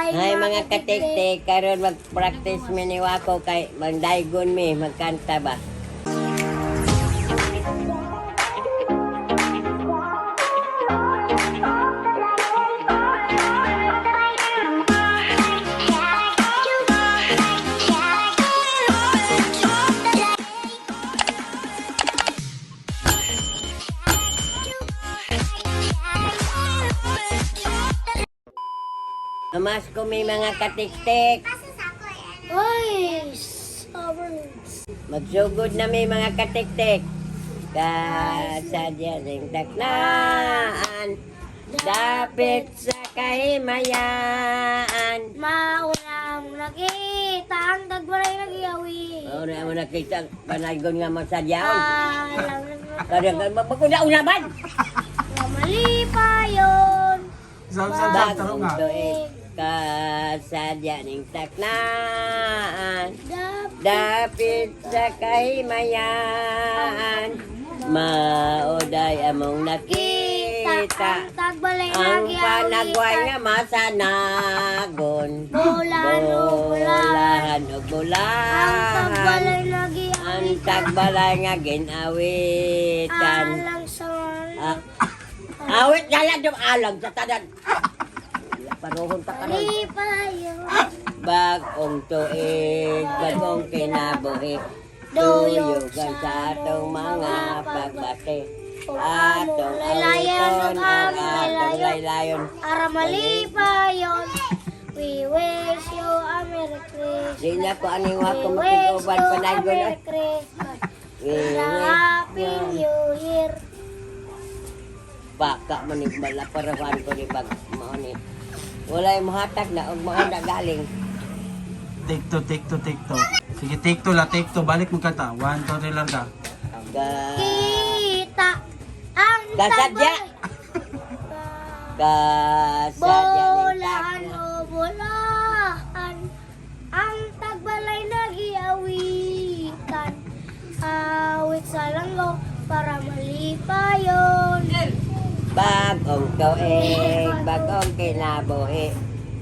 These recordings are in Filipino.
Hay mga katik-tik, karon mag-practice mi ni Wako kay magdaygon mi, magkanta ba? Amas ko may mga katik-tik. Uy, sobrang. Magsugod na may mga katik-tik. Kasadya ring taknaan, dapit sa kahimayaan. Mauna mo nakita ang tagwaray nagyawi. Mauna mo nakita, panaygon nga masadyaon. Alam Kadang magkuna-una ba? na mali pa yun. Sab-sab-sab, taro nga. Bagong tuig, kasadya ring taknaan, dapit sa kahimayaan. Mauday among nakita Ang tagbalay ang nagyawi. panagway nga masanagon. Bulan o bulan. Bulahan o Ang bulahan. tagbalay nagyawi. Ang tagbalay nga ginawitan. Alang sa Ah, awit dala dum alang sa tanan. Panuhon ta karon. mali pa yun. Bagong tuig, bagong kinabuhi. Duyugan sa atong mga pagbati. Atong awiton, ang atong laylayon. Para mali pa yun. We wish you a Merry Christmas. Di na ko aning wa ko We wish makiguban you a panay ko na. Merry Christmas. And a Happy New Year. Baka man ni malaparawan ko ni bag mao ni. Walay mohatag na og mao na galing. Take two, take two, take two. Sige, take two la, take two. Balik mo kanta. 1, 2, 3 lang ka. Ga Kita ang Kasadya. Kasadya ning Bolahan o bolahan. Ang tagbalay nagiawitan. Awit sa langgo para mali pa yun. bagong tuig, bagong kinabuhi.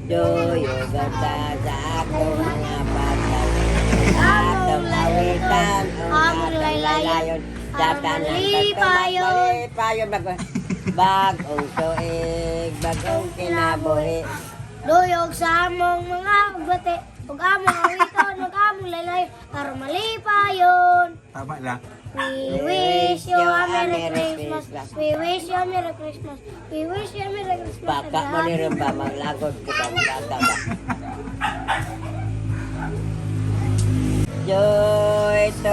Duyugan sa akong mga patay. Atong awitan, ang atong laylayon. Sa tanang Malipayon. payon. Bagong tuig, bagong kinabuhi. Duyog sa among mga ugbate. Huwag among awiton, huwag among lalay. Para mali pa yun. Tama lang. We wish you a Merry Christmas. We wish you a Merry Christmas. We wish you a Merry Christmas. Baka mo ni rin ba, maglagod ko ba, maglaga ba? Joy to the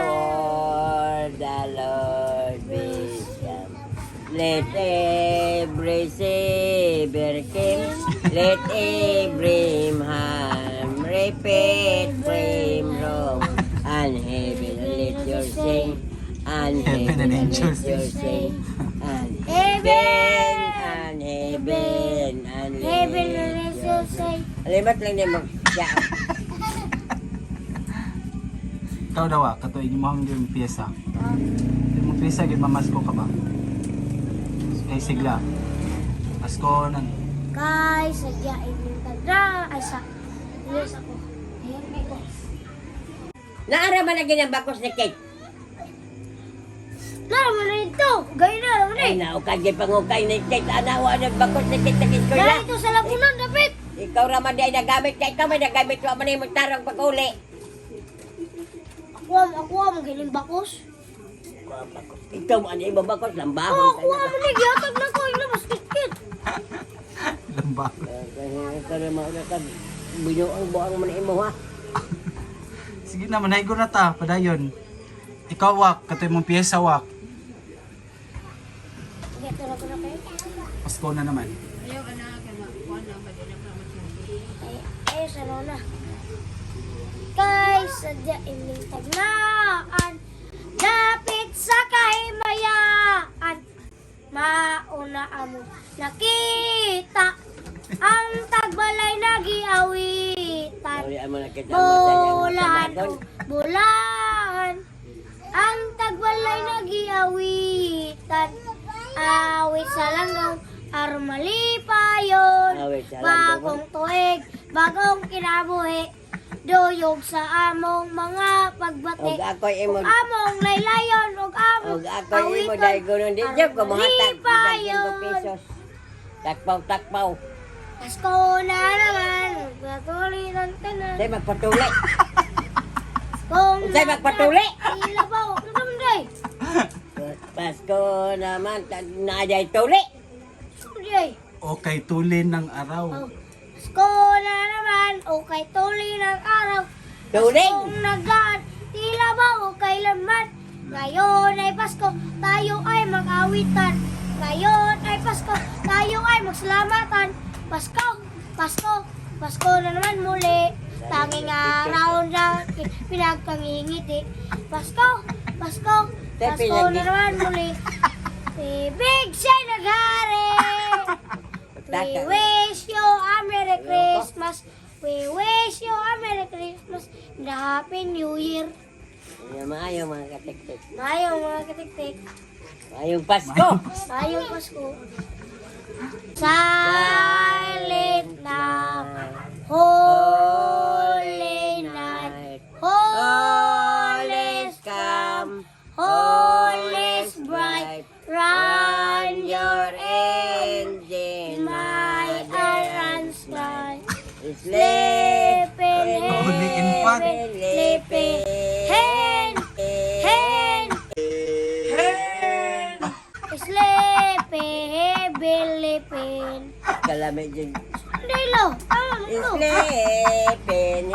world, the Lord be come. Let every saber king, let every hymn repeat frame wrong. And heaven let your sing, and Heaven and angels let your sing, and Heaven, and heaven, and heaven and earth say, Alimat lang din mo. Yeah. Ikaw daw ah, katuig mo ang yung pyesa. Yung pyesa, gid mamasko ka ba? Ay, sigla. Masko nan. kay sadya inyong tagra. Ay sa, ilis ako. Ayan ko. Naara man na ganyan bakos ni Kate. Lalo mo na ito. Gaya na, lalo na Ay, eh. naukay pangukay ni Kate. Anawa na bakos ni Kate sa kiskoy Dahil na. ito sa lagunan, David. Ikaw raman di ay nagamit ka. Ikaw may nagamit ko. Manay magtarang pag-uli. Ako am, galing bakos. Ikaw mo, ano yung bakos? Lambahon. Oo, ako am, nagyatag na ko. Ilabas kit-kit. Lamba. Ikaw naman na ka. Binuang buang mo na imo ha. Sige na, manaygo na ta, padayon. Ikaw wak, katuig mong pyesa wak. Gato na ko na kayo. Pasko na naman. Ay, sa na. Kay sadya inyong tagnaan. Dapit sa kahimayaan. Mauna amo nakita. Ang tagbalay nagiawitan. Sorry, mo na kita. Masayang Bulan masanagon. o bulan. Ang tagbalay nagiawitan. Awit sa langgaw aron malipayon. Awit sa Bagong tuig, bagong kinabuhi, duyog sa among mga pagbati. Og ako'y imo Ug among laylayon, ug among og ako'y imo dahil gunon di job ko mahatag malipayon. 5 pesos. Takpaw. Pasko na naman, magpatuloy ng tanan. Say magpatuli. Kung Unsay magpatuli? Tila ba? Ano naman day? Pasko naman naday tuli. Day. Okay, tulin ng araw. Pasko na naman, okay tuloy ng araw. Tuling. Kung nagaan, tila ba o kailanman? Ngayon ay Pasko, tayo ay mag-awitan. Ngayon ay Pasko, tayo ay magsalamatan. Pasko na naman muli. Tanging araw na pinagkangingiti. Pasko na naman muli. Ibig siya'y naghari. We wish you a Merry Christmas. We wish you a Merry Christmas and a Happy New Year. Maayo mga katiktik. Mayong mga katiktik. Maayong Pasko. Mayong Pasko. Silent night, holy night, holy come, holy bright, run your engine, my iron sky. Sleeping Holy infant. sleeping hen, sleeping bilipin. Kalamig din. Dilo, ano ito? Sleeping,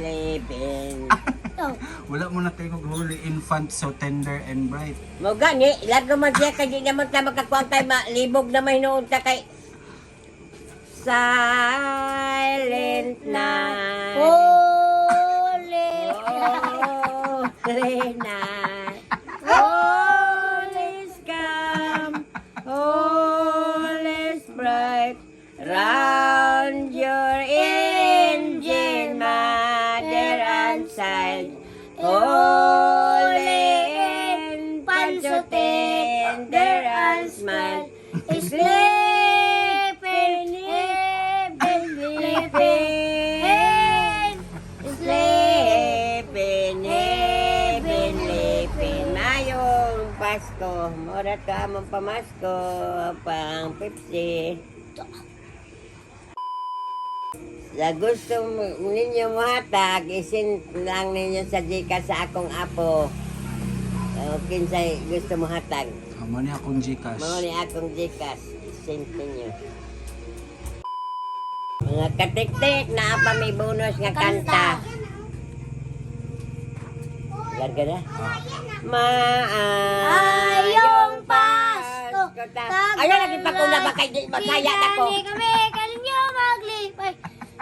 living. Ito. Wala mo na kayo holy infant so tender and bright. Mo gani, ilag naman siya kay di naman ka makakuang tayo malibog na may noon ta kay Silent night. Holy Holy night. Holy come. Holy bright. Round your engine, mother and child. Holy infant so tender and smile. Sleeping, sleeping. Mayong Pasko, morat ka among pamasko, pang Pepsi. Sa gusto ninyo mahatag, isin lang ninyo sa Gcash sa akong apo. Kinsay gusto mo hatag. Amo ni akong Gcash. Mao ni akong Gcash. Isin ninyo. Mga katik-tik na pa may bonus nga kanta. Larga na. Maayong Pasko. Ayaw lagi pa kung nabakay di magkaya na ko. Kami kaninyo maglipay.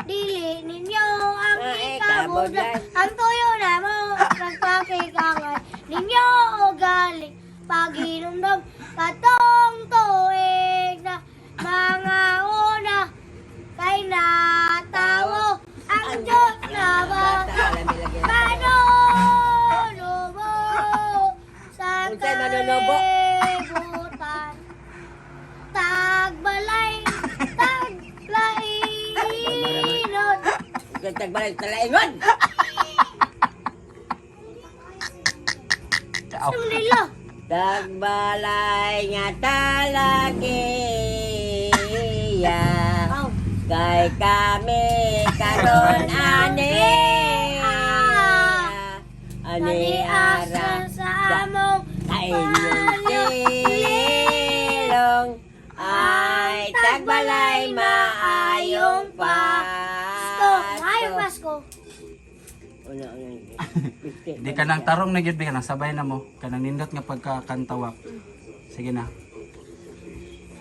Dili ninyo ang Ay, ikabudan. kabudan. Ang tuyo na mo nagpakikangay. Ninyo ugali paginumdum katong tuig na mga una kay natawo ang Diyos na bata. Manunubo sa Unsay manunubo? kalibutan. Tagbalay, taglainon. Tagbalik talaingon. Ano nila? Tagbalay nga talagiya. Aw. Kay kami karon ani. Ani ara sa among inyong silong ay tagbalay maayong Pasko. Maayong Pasko. Una. Di ka nang tarong na gyud ka nang sabay na mo. Kanang nindot nga pagkakantawak. Sige na.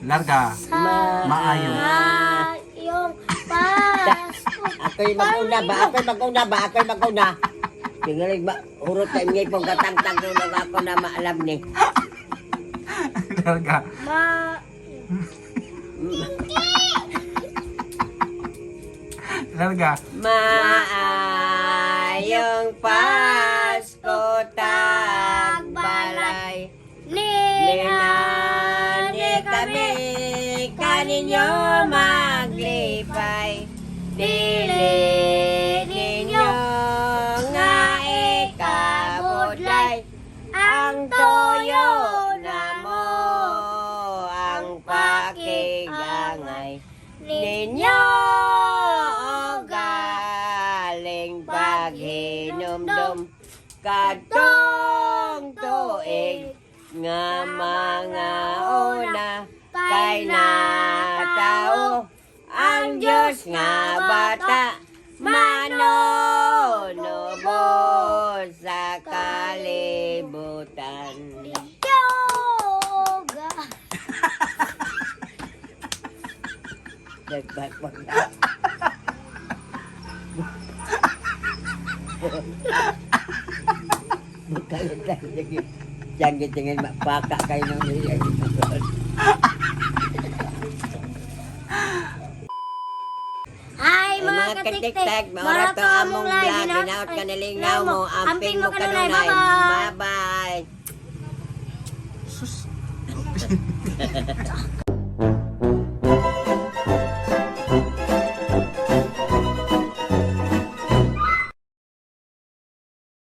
Larga. Maayong. Maayong Pasko. Ako'y mag-una ba? Tingalig ba? Urot ka ingay pong katangtang nung ako na maalam ni. Larga. Larga. Maayong Pasko tagbalay. Ni Linani kami maglipay. Dili ninyo nga ikabudlay. Ang toyo na mo, ang pakigangay ninyo galing paghinumdum kadtong tuig nga mga una kay natao ang Diyos nga bata manonobo sa kalibutan. Yoga. Nagbakbak na. Bukalit lang. Jangan mapaka kayo ng liyan. Hi Mga mga katiktak, katiktak, maura to among vlog. live, Ginaot ka nalingaw mo. Amping mo kanunay. Bye-bye. Bye-bye. Sus.